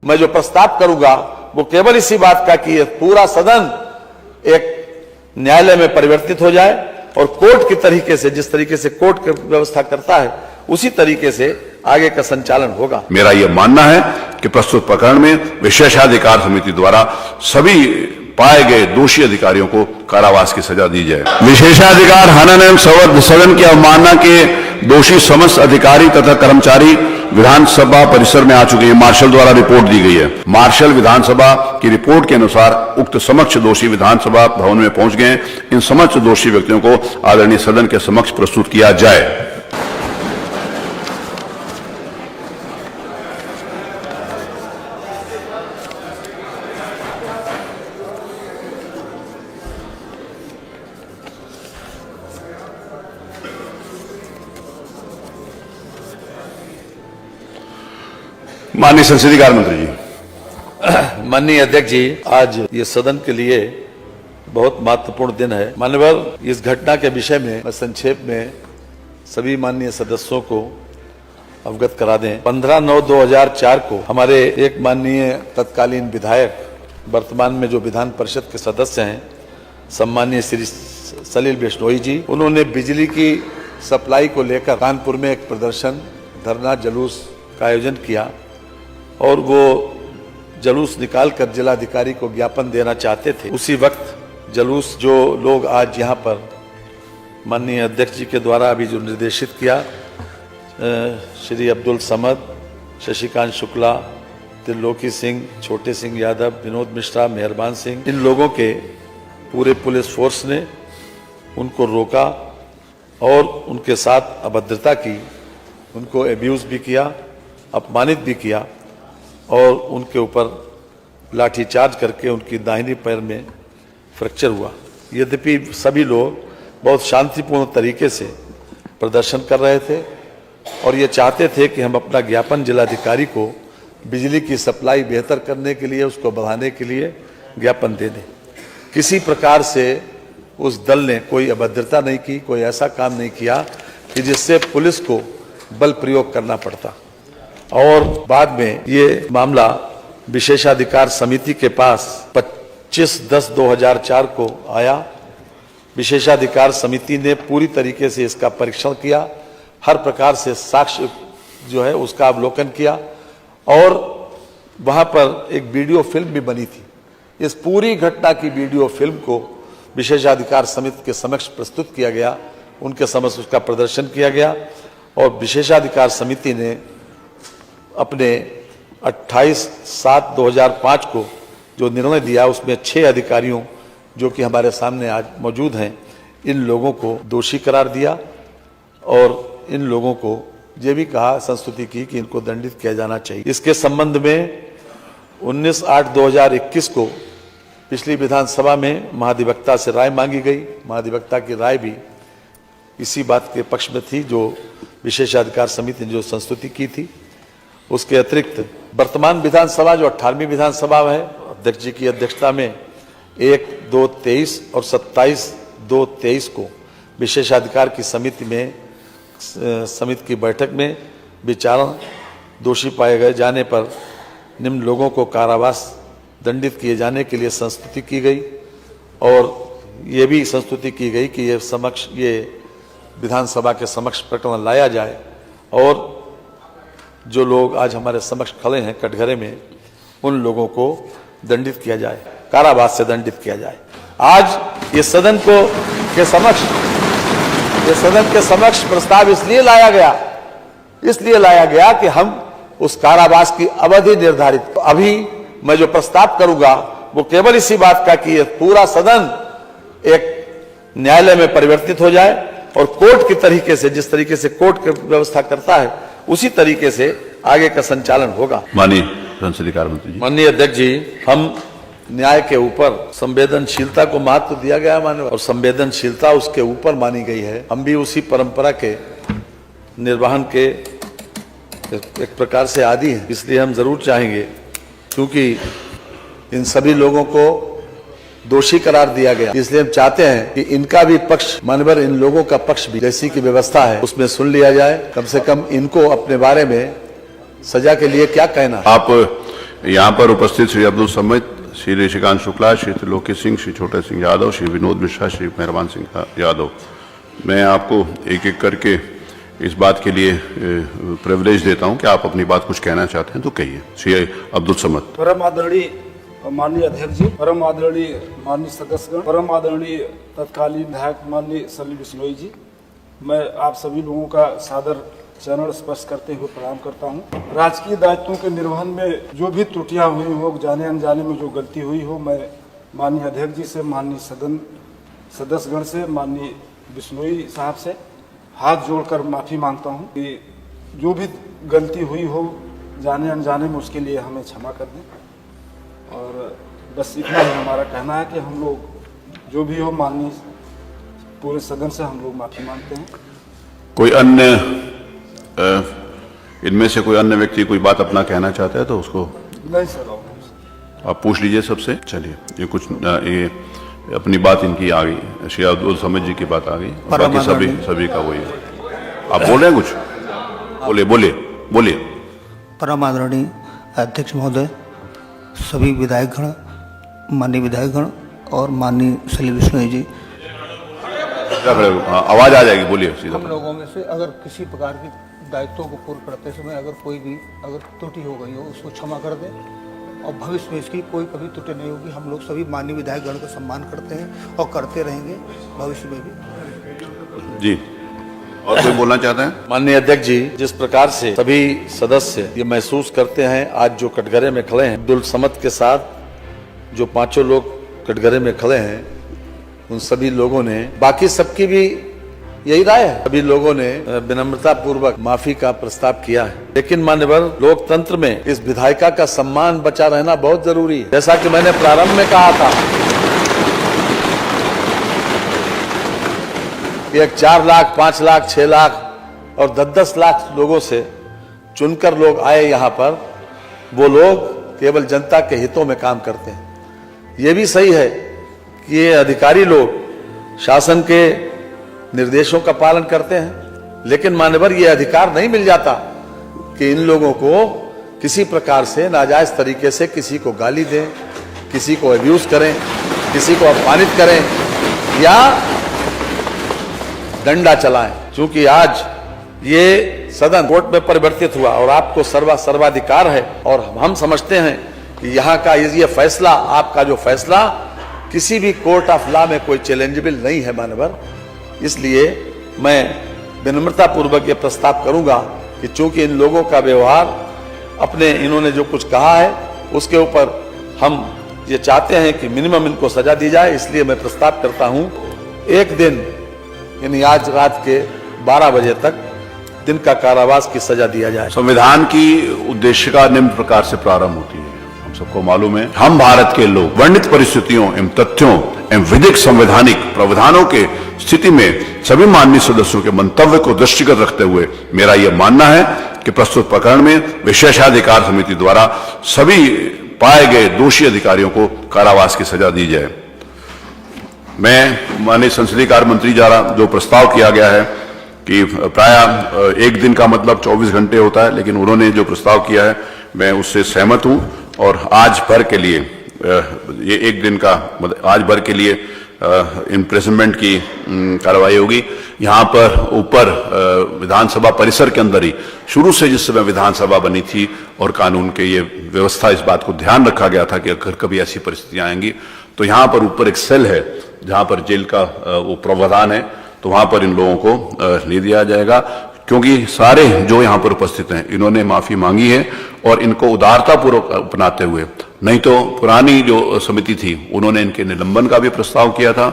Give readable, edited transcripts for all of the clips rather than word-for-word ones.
मैं जो प्रस्ताव करूंगा वो केवल इसी बात का कि पूरा सदन एक न्यायालय में परिवर्तित हो जाए और कोर्ट की तरीके से, जिस तरीके से कोर्ट व्यवस्था करता है उसी तरीके से आगे का संचालन होगा। मेरा यह मानना है कि प्रस्तुत प्रकरण में विशेषाधिकार समिति द्वारा सभी पाए गए दोषी अधिकारियों को कारावास की सजा दी जाए। विशेषाधिकार हनन एवं सदन की अवमानना के दोषी समस्त अधिकारी तथा कर्मचारी विधानसभा परिसर में आ चुके हैं। मार्शल द्वारा रिपोर्ट दी गई है। मार्शल विधानसभा की रिपोर्ट के अनुसार उक्त समक्ष दोषी विधानसभा भवन में पहुंच गए। इन समक्ष दोषी व्यक्तियों को आदरणीय सदन के समक्ष प्रस्तुत किया जाए। माननीय संसदीय कार्य मंत्री जी। माननीय अध्यक्ष जी, आज ये सदन के लिए बहुत महत्वपूर्ण दिन है। माननीय, इस घटना के विषय में मैं संक्षेप में सभी माननीय सदस्यों को अवगत करा दें। 15/9/2004 को हमारे एक माननीय तत्कालीन विधायक, वर्तमान में जो विधान परिषद के सदस्य हैं, सम्मानीय श्री सलील बिश्नोई जी, उन्होंने बिजली की सप्लाई को लेकर कानपुर में एक प्रदर्शन, धरना, जुलूस का आयोजन किया और वो जुलूस निकालकर जिलाधिकारी को ज्ञापन देना चाहते थे। उसी वक्त जुलूस जो लोग आज यहाँ पर माननीय अध्यक्ष जी के द्वारा अभी जो निर्देशित किया, श्री अब्दुल समद, शशिकांत शुक्ला, त्रिलोकी सिंह, छोटे सिंह यादव, विनोद मिश्रा, मेहरबान सिंह, इन लोगों के पूरे पुलिस फोर्स ने उनको रोका और उनके साथ अभद्रता की, उनको एब्यूज भी किया, अपमानित भी किया और उनके ऊपर लाठीचार्ज करके उनकी दाहिनी पैर में फ्रैक्चर हुआ। यद्यपि सभी लोग बहुत शांतिपूर्ण तरीके से प्रदर्शन कर रहे थे और ये चाहते थे कि हम अपना ज्ञापन जिलाधिकारी को बिजली की सप्लाई बेहतर करने के लिए, उसको बढ़ाने के लिए ज्ञापन दे दें। किसी प्रकार से उस दल ने कोई अभद्रता नहीं की, कोई ऐसा काम नहीं किया कि जिससे पुलिस को बल प्रयोग करना पड़ता। और बाद में ये मामला विशेषाधिकार समिति के पास 25/10/2004 को आया। विशेषाधिकार समिति ने पूरी तरीके से इसका परीक्षण किया, हर प्रकार से साक्ष्य जो है उसका अवलोकन किया और वहाँ पर एक वीडियो फिल्म भी बनी थी। इस पूरी घटना की वीडियो फिल्म को विशेषाधिकार समिति के समक्ष प्रस्तुत किया गया, उनके समक्ष उसका प्रदर्शन किया गया और विशेषाधिकार समिति ने अपने 28/7/2005 को जो निर्णय दिया उसमें 6 अधिकारियों जो कि हमारे सामने आज मौजूद हैं, इन लोगों को दोषी करार दिया और इन लोगों को ये भी कहा, संस्तुति की कि इनको दंडित किया जाना चाहिए। इसके संबंध में 19/8/2021 को पिछली विधानसभा में महाधिवक्ता से राय मांगी गई। महाधिवक्ता की राय भी इसी बात के पक्ष में थी जो विशेषाधिकार समिति ने जो संस्तुति की थी। उसके अतिरिक्त वर्तमान विधानसभा जो 18वीं विधानसभा है, अध्यक्ष जी की अध्यक्षता में 1/2/23 और 27/2/23 को विशेषाधिकार की समिति में समिति की बैठक में विचारण दोषी पाए गए जाने पर निम्न लोगों को कारावास दंडित किए जाने के लिए संस्तुति की गई और ये भी संस्तुति की गई कि ये विधानसभा के समक्ष प्रकरण लाया जाए और जो लोग आज हमारे समक्ष खड़े हैं कटघरे में, उन लोगों को दंडित किया जाए, कारावास से दंडित किया जाए। आज ये सदन के समक्ष प्रस्ताव इसलिए लाया गया कि हम उस कारावास की अवधि निर्धारित, अभी मैं जो प्रस्ताव करूंगा वो केवल इसी बात का कि पूरा सदन एक न्यायालय में परिवर्तित हो जाए और कोर्ट की तरीके से, जिस तरीके से कोर्ट व्यवस्था करता है उसी तरीके से आगे का संचालन होगा। माननीय संसदीय कार्य मंत्री जी। माननीय अध्यक्ष जी, हम न्याय के ऊपर संवेदनशीलता को महत्व दिया गया माननीय, और संवेदनशीलता उसके ऊपर मानी गई है। हम भी उसी परंपरा के निर्वहन के एक प्रकार से आदी हैं, इसलिए हम जरूर चाहेंगे, क्योंकि इन सभी लोगों को दोषी करार दिया गया, इसलिए हम चाहते हैं कि इनका भी पक्ष, मानवर इन लोगों का पक्ष भी जैसी की व्यवस्था है उसमें सुन लिया जाए। कम से कम इनको अपने बारे में सजा के लिए क्या कहना है। आप यहाँ पर उपस्थित श्री अब्दुल समद, श्री ऋषिकांत शुक्ला, श्री त्रिलोकी सिंह, श्री छोटे सिंह यादव, श्री विनोद मिश्रा, श्री मेहरबान सिंह यादव, मैं आपको एक एक करके इस बात के लिए प्रिविलेज देता हूं कि आप अपनी बात कुछ कहना चाहते हैं तो कहिए। श्री अब्दुल समद। परम आदरणीय माननीय अध्यक्ष जी, परम आदरणीय माननीय सदस्यगण, परम आदरणीय तत्कालीन विधायक माननीय सलीम बिश्नोई जी, मैं आप सभी लोगों का सादर चरण स्पर्श करते हुए प्रणाम करता हूं। राजकीय दायित्वों के निर्वहन में जो भी त्रुटियां हुई हो, जाने अनजाने में जो गलती हुई हो, मैं माननीय अध्यक्ष जी से, माननीय सदन सदस्यगण से, माननीय बिश्नोई साहब से हाथ जोड़कर माफ़ी मांगता हूं कि जो भी गलती हुई हो जाने अनजाने में, उसके लिए हमें क्षमा कर दें। और बस इतना ही हमारा कहना है कि हम लोग जो भी हो, माननीय पूरे सदन से हम लोग माफ़ी मांगते हैं। कोई अन्य इनमें से कोई अन्य व्यक्ति कोई बात अपना कहना चाहता है तो उसको नहीं सर, आप पूछ लीजिए सबसे। चलिए, ये कुछ ये अपनी बात इनकी आ गई, श्री अब्दुल समद जी की बात आ गई, बाकी सभी का वही है। आप बोल रहे हैं कुछ? बोलिए। परम आदरणीय अध्यक्ष महोदय, सभी विधायकगण, माननीय विधायकगण और माननीय सलीम बिश्नोई जी, आवाज आ जाएगी, बोलिए सीधा। हम लोगों में से अगर किसी प्रकार की दायित्वों को पूर्ण करते समय अगर कोई भी त्रुटि हो गई हो, उसको क्षमा कर दें और भविष्य में इसकी कोई कभी त्रुटि नहीं होगी। हम लोग सभी माननीय विधायकगण का सम्मान करते हैं और करते रहेंगे भविष्य में भी। जी, और कोई बोलना चाहते हैं? माननीय अध्यक्ष जी, जिस प्रकार से सभी सदस्य ये महसूस करते हैं, आज जो कटघरे में खड़े हैं, अब्दुल समद के साथ जो पांचों लोग कटघरे में खड़े हैं, उन सभी लोगों ने, बाकी सबकी भी यही राय है, सभी लोगों ने विनम्रता पूर्वक माफी का प्रस्ताव किया है। लेकिन मान्यवर, लोकतंत्र में इस विधायिका का सम्मान बचा रहना बहुत जरूरी है। जैसा कि मैंने प्रारंभ में कहा था, एक 4 लाख, 5 लाख, 6 लाख और 10-10 लाख लोगों से चुनकर लोग आए यहाँ पर, वो लोग केवल जनता के हितों में काम करते हैं। ये भी सही है कि ये अधिकारी लोग शासन के निर्देशों का पालन करते हैं, लेकिन मान्यवर, ये अधिकार नहीं मिल जाता कि इन लोगों को किसी प्रकार से नाजायज तरीके से किसी को गाली दें, किसी को अब्यूज करें, किसी को अपमानित करें या डंडा चलाएं। क्योंकि आज ये सदन कोर्ट में परिवर्तित हुआ और आपको सर्वाधिकार है, और हम समझते हैं कि यहाँ का ये फैसला, आपका जो फैसला किसी भी कोर्ट ऑफ लॉ में कोई चैलेंजेबल नहीं है मानवर। इसलिए मैं विनम्रता पूर्वक ये प्रस्ताव करूंगा कि चूंकि इन लोगों का व्यवहार, अपने इन्होंने जो कुछ कहा है उसके ऊपर हम ये चाहते हैं कि मिनिमम इनको सजा दी जाए, इसलिए मैं प्रस्ताव करता हूं 1 दिन, यानी आज रात के 12 बजे तक दिन का कारावास की सजा दिया जाए। संविधान की उद्देशिका निम्न प्रकार से प्रारंभ होती है। हम सबको मालूम है, हम भारत के लोग वर्णित परिस्थितियों एवं तथ्यों एवं विधिक संवैधानिक प्रावधानों के स्थिति में सभी माननीय सदस्यों के मंतव्य को दृष्टिगत रखते हुए मेरा यह मानना है कि प्रस्तुत प्रकरण में विशेषाधिकार समिति द्वारा सभी पाए गए दोषी अधिकारियों को कारावास की सजा दी जाए। मैं माननीय संसदीय कार्य मंत्री द्वारा जो प्रस्ताव किया गया है कि प्राय 1 दिन का मतलब 24 घंटे होता है, लेकिन उन्होंने जो प्रस्ताव किया है मैं उससे सहमत हूं, और आज भर के लिए ये 1 दिन का मतलब आज भर के लिए इम्प्रिजनमेंट की कार्रवाई होगी। यहाँ पर ऊपर विधानसभा परिसर के अंदर ही शुरू से जिस समय विधानसभा बनी थी और कानून के ये व्यवस्था, इस बात को ध्यान रखा गया था कि अगर कभी ऐसी परिस्थितियां आएंगी तो यहाँ पर ऊपर एक सेल है जहाँ पर जेल का वो प्रावधान है, तो वहाँ पर इन लोगों को ले दिया जाएगा। क्योंकि सारे जो यहाँ पर उपस्थित हैं इन्होंने माफी मांगी है और इनको उदारतापूर्वक अपनाते हुए, नहीं तो पुरानी जो समिति थी उन्होंने इनके निलंबन का भी प्रस्ताव किया था,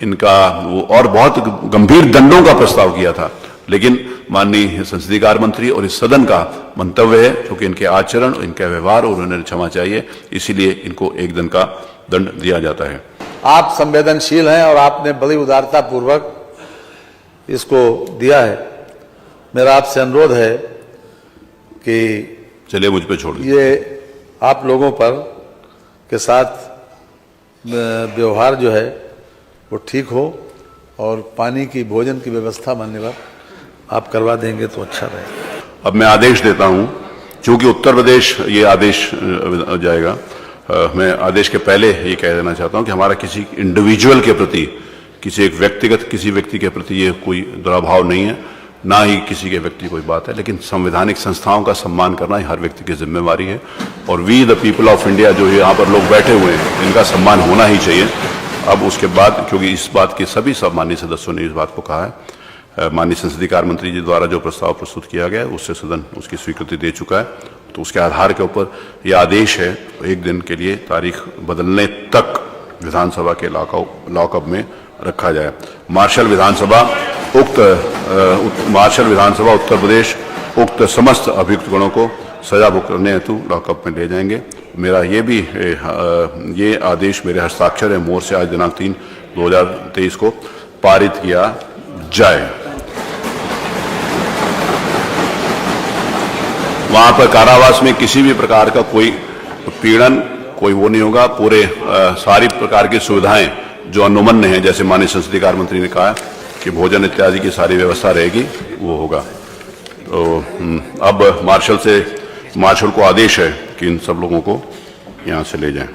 इनका वो और बहुत गंभीर दंडों का प्रस्ताव किया था, लेकिन माननीय संसदीय कार्य मंत्री और इस सदन का मंतव्य है क्योंकि इनके आचरण, इनका व्यवहार और उन्हें क्षमा चाहिए, इसीलिए इनको 1 दिन का दंड दिया जाता है। आप संवेदनशील हैं और आपने बड़ी उदारता पूर्वक इसको दिया है। मेरा आपसे अनुरोध है कि चलिए मुझ पे छोड़ दीजिए। ये आप लोगों पर के साथ व्यवहार जो है वो ठीक हो और पानी की, भोजन की व्यवस्था मान्यवर आप करवा देंगे तो अच्छा रहेगा। अब मैं आदेश देता हूं चूंकि उत्तर प्रदेश ये आदेश जाएगा, मैं आदेश के पहले ये कह देना चाहता हूं कि हमारा किसी इंडिविजुअल के प्रति, किसी एक व्यक्तिगत किसी व्यक्ति के प्रति ये कोई दुराभाव नहीं है, ना ही किसी के व्यक्ति कोई बात है, लेकिन संवैधानिक संस्थाओं का सम्मान करना ही हर व्यक्ति की जिम्मेवारी है। और we the people of India जो यहाँ पर लोग बैठे हुए हैं, इनका सम्मान होना ही चाहिए। अब उसके बाद, क्योंकि इस बात के सभी माननीय सदस्यों ने इस बात को कहा है, माननीय संसदीय कार्य मंत्री जी द्वारा जो प्रस्ताव प्रस्तुत किया गया है उससे सदन उसकी स्वीकृति दे चुका है, तो उसके आधार के ऊपर यह आदेश है 1 दिन के लिए तारीख बदलने तक विधानसभा के लॉकअप में रखा जाए। मार्शल विधानसभा उत्तर प्रदेश उक्त समस्त अभियुक्त गणों को सजा भुगतने हेतु लॉकअप में ले जाएंगे। मेरा ये आदेश मेरे हस्ताक्षर है मोहर से आज दिनांक 3/2023 को पारित किया जाए। वहां पर कारावास में किसी भी प्रकार का कोई पीड़न, कोई वो नहीं होगा। पूरे सारी प्रकार की सुविधाएं जो अनुमन्य हैं, जैसे माननीय संसदीय कार्य मंत्री ने कहा कि भोजन इत्यादि की सारी व्यवस्था रहेगी, वो होगा। तो अब मार्शल को आदेश है कि इन सब लोगों को यहाँ से ले जाएं।